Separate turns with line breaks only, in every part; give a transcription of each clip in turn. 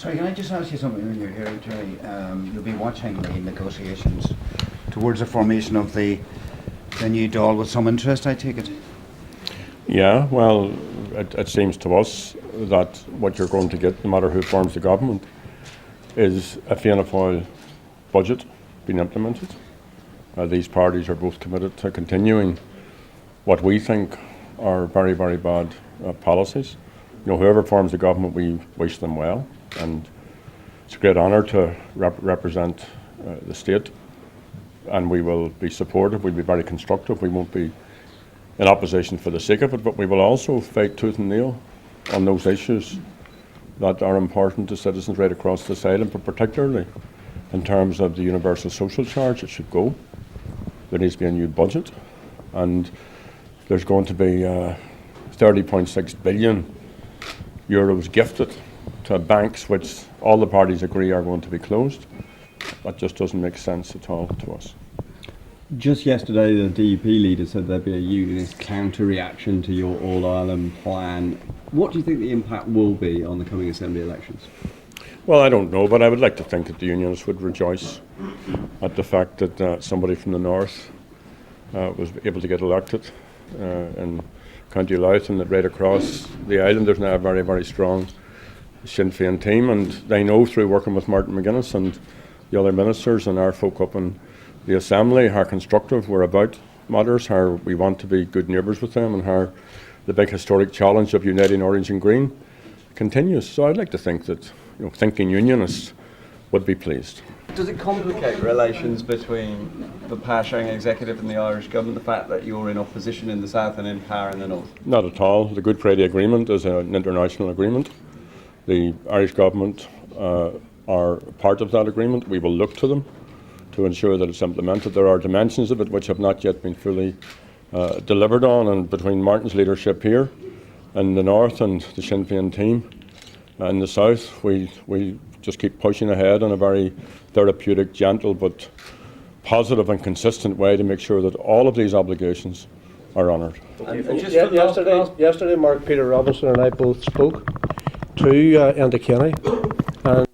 Sorry, can I just ask you something when you're here, Gerry? You'll be watching the negotiations towards the formation of the new Dáil with some interest, I take it?
Yeah, well, it seems to us that what you're going to get, no matter who forms the government, is a Fianna Fáil budget being implemented. These parties are both committed to continuing what we think are very, very bad policies. You know, whoever forms the government, we wish them well, and it's a great honour to represent the state, and we will be supportive, we'll be very constructive, we won't be in opposition for the sake of it, but we will also fight tooth and nail on those issues that are important to citizens right across this island, but particularly in terms of the universal social charge. It should go. There needs to be a new budget, and there's going to be 30.6 billion euros gifted to banks which all the parties agree are going to be closed. That just doesn't make sense at all to us.
Just yesterday, the DUP leader said there'd be a unionist counter-reaction to your All-Ireland plan. What do you think the impact will be on the coming Assembly elections?
Well, I don't know, but I would like to think that the Unionists would rejoice at the fact that somebody from the north was able to get elected in County Louth, and that right across the island there's now a very, very strong Sinn Fein team, and they know through working with Martin McGuinness and the other ministers and our folk up in the Assembly how constructive we're about matters, how we want to be good neighbours with them, and how the big historic challenge of uniting Orange and Green continues. So I'd like to think that, you know, thinking Unionists would be pleased.
Does it complicate relations between the power-sharing executive and the Irish government, the fact that you're in opposition in the south and in power in the north?
Not at all. The Good Friday Agreement is an international agreement. The Irish government are part of that agreement. We will look to them to ensure that it's implemented. There are dimensions of it which have not yet been fully delivered on, and between Martin's leadership here in the north and the Sinn Féin team in the south, we just keep pushing ahead in a very therapeutic, gentle but positive and consistent way to make sure that all of these obligations are honoured.
Yesterday, Mark Peter Robinson and I both spoke to Andy Kenny, and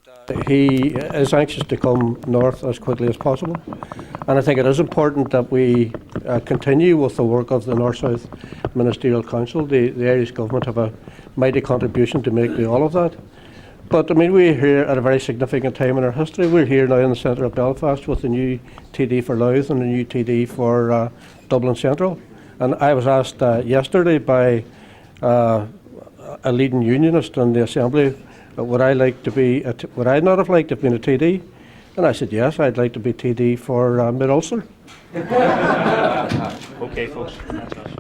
he is anxious to come north as quickly as possible. And I think it is important that we continue with the work of the North-South Ministerial Council. The Irish Government have a mighty contribution to make to all of that. But I mean, we're here at a very significant time in our history. We're here now in the centre of Belfast with the new TD for Louth and the new TD for Dublin Central. And I was asked yesterday by a leading unionist in the Assembly, would I not have liked to have been a TD? And I said, yes, I'd like to be TD for Mid-Ulster.
Okay, folks. That's us.